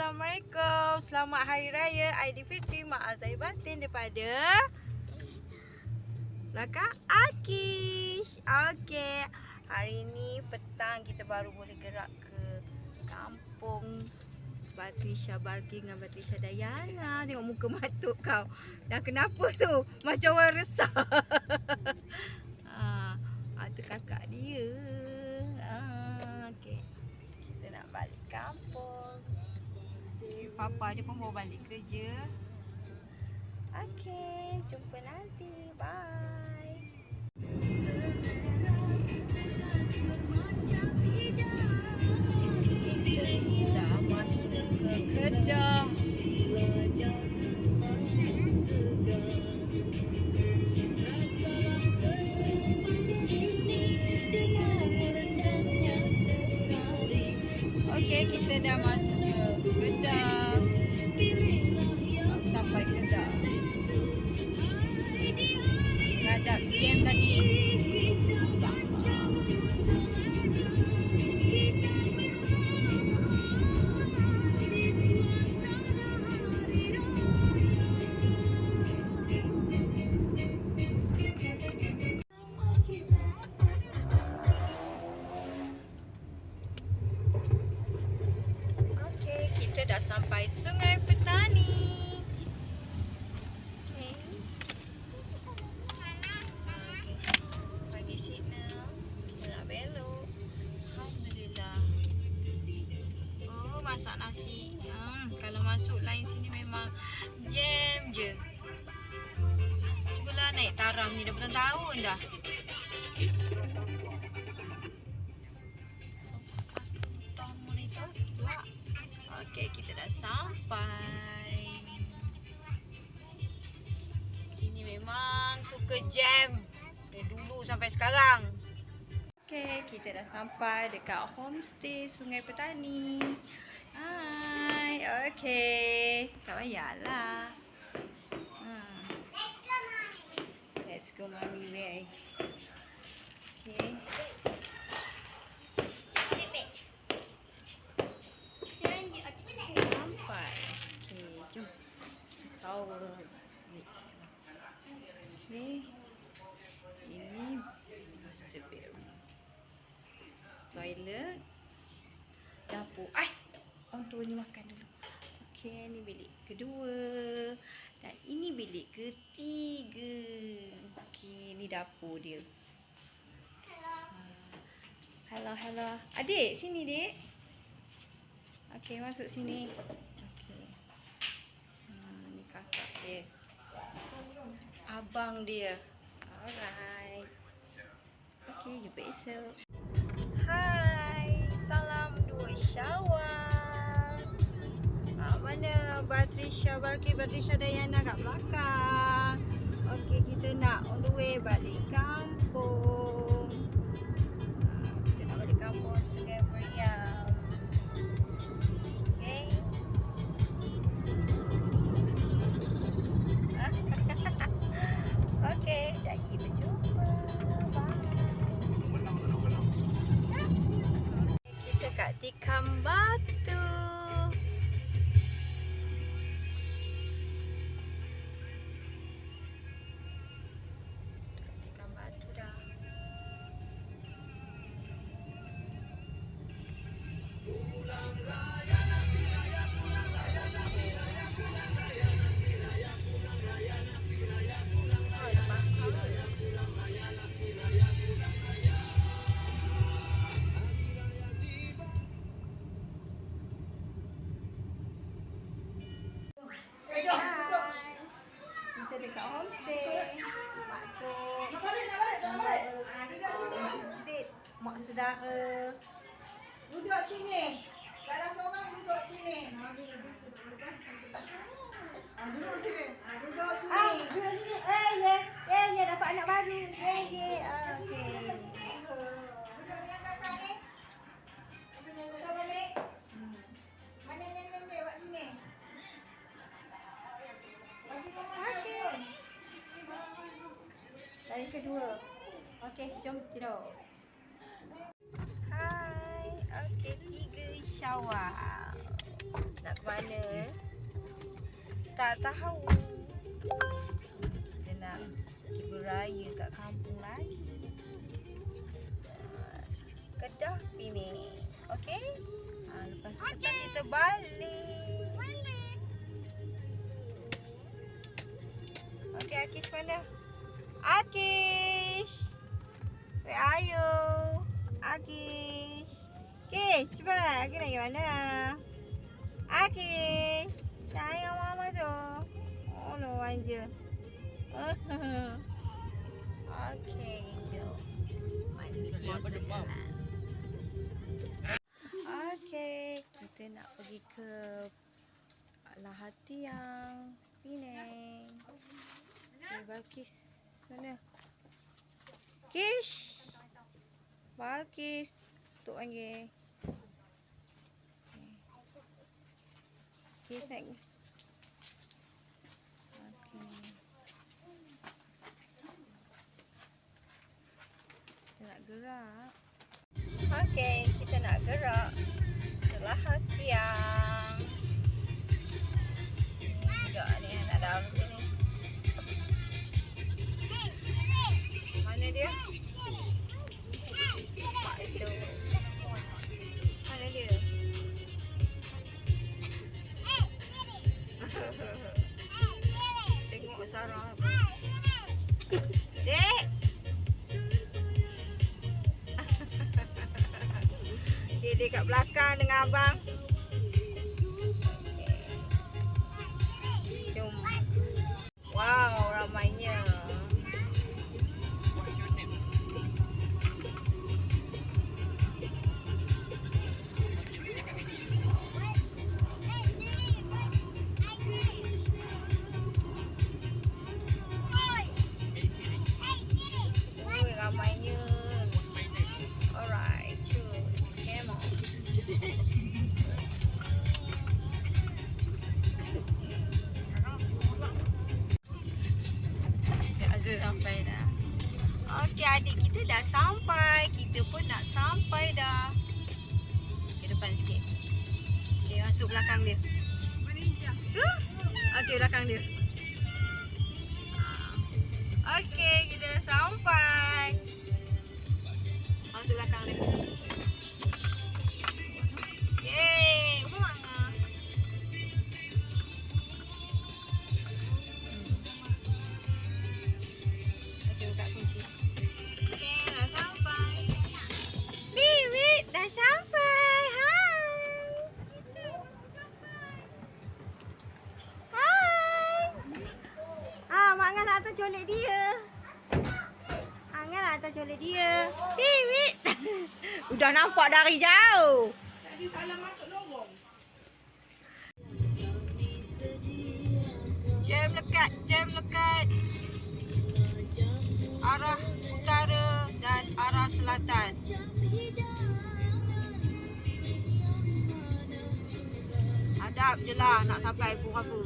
Assalamualaikum. Selamat Hari Raya Aidilfitri. Maaf zahir batin daripada belakang Akish. Okey. Hari ni petang kita baru boleh gerak ke kampung Batrisha Balki dengan Batrisha Dayana. Tengok muka matuk kau. Dah kenapa tu? Macam orang resah. Ada kakak dia. Okey. Kita nak balik kampung. Okay, papa dia pun bawa balik kerja. Okey, jumpa nanti. Bye. Kita dah masuk ke Kedah. Okey, kita dah masuk ke Kedah. Sampai Kedah. Ngadap jam tadi. Okey, kita dah sampai Sungai Petani. Okey. Pagi signal. Kita nak belok. Alhamdulillah. Oh, masak nasi. Kalau masuk lain sini memang jam je. Cubalah naik taram ni dah bertahun dah. Okey, kita dah sampai. Sini memang suka jam dari dulu sampai sekarang. Okey, kita dah sampai dekat homestay Sungai Petani. Hai, okey. Tak payahlah. Let's go, Mami. Where? Okay. Sampai. Okay, jom. Kita shower. Okay. Ini master bedroom. Toilet. Dapur. Orang tua ni makan dulu. Okay, ni bilik kedua. Dan ini bilik ketiga. Okay, ni dapur dia. Hello, hello. Adik, sini dik. Okay, masuk sini. Okay. Ni kakak dia. Abang dia. Alright. Okay, jumpa esok. Hai, salam 2 Syawal. Mana Batrisha Balki, Batrisha Dayana kat belakang. Okey, kita nak on the way balik kampung. Kita nak balik kampung Sungai Meriam. Okey. Okey, jadi kita jumpa. Bye. Kita kat Tikam Batu. Kita dekat homestay. Mak saudara. Duduk sini. Kalau seorang duduk sini. Duduk sini. Duduk sini. Duduk sini. Ya, dapat anak baru. Okey. Duduk dengan kakak ni. Duduk balik. Mana nenek buat sini? Bagi mama Okey. Hari kedua. Okey, jom tidur. Hai. Okey, 3 Syawal. Nak mana? Tak tahu. Kita nak pergi beraya kat kampung lagi. Kedah Pening. Okey? Lepas tu petang kita balik. Okey, Akish mana? Akish! Where are you? Akish! Akish, cepat. Akish nak pergi mana? Akish! Sayang mama tu. Oh, no, manja. Okey, jom. Mandi bos jalan. Okey, kita nak pergi ke Lahar Tiang, Penang. Okay, Balkis mana? Kish! Balkis, tuk panggil. Kish naik. Okey. Kita nak gerak. Okey, kita nak gerak ke Lahar Tiang. Ni budak ni nak dalam sini. Mana dia? Mak itu. Mana dia? Tengok Sarah. Dek! Dia kat belakang dengan abang. Jom. Wow, ramainya. Oi, ramainya. Alright, cool. Come on. Azul sampai dah. Okey, adik kita dah sampai. Kita pun nak sampai dah. Ke depan sikit. Okey, masuk belakang dia. Tu? Okey, belakang dia. Okey, kita dah sampai. Masuk belakang dia. Yeay, mana? Okey, buka kunci. Okey, dah sampai. Bibit, dah sampai. Hai. Hai. Mak Angah nak hantar colek dia. Angah nak hantar colek dia. Bibit. Udah nampak dari jauh. Tadi salah masuk lorong. Jam lekat. Arah utara dan arah selatan. Hadap je lah nak sampai pukul berapa.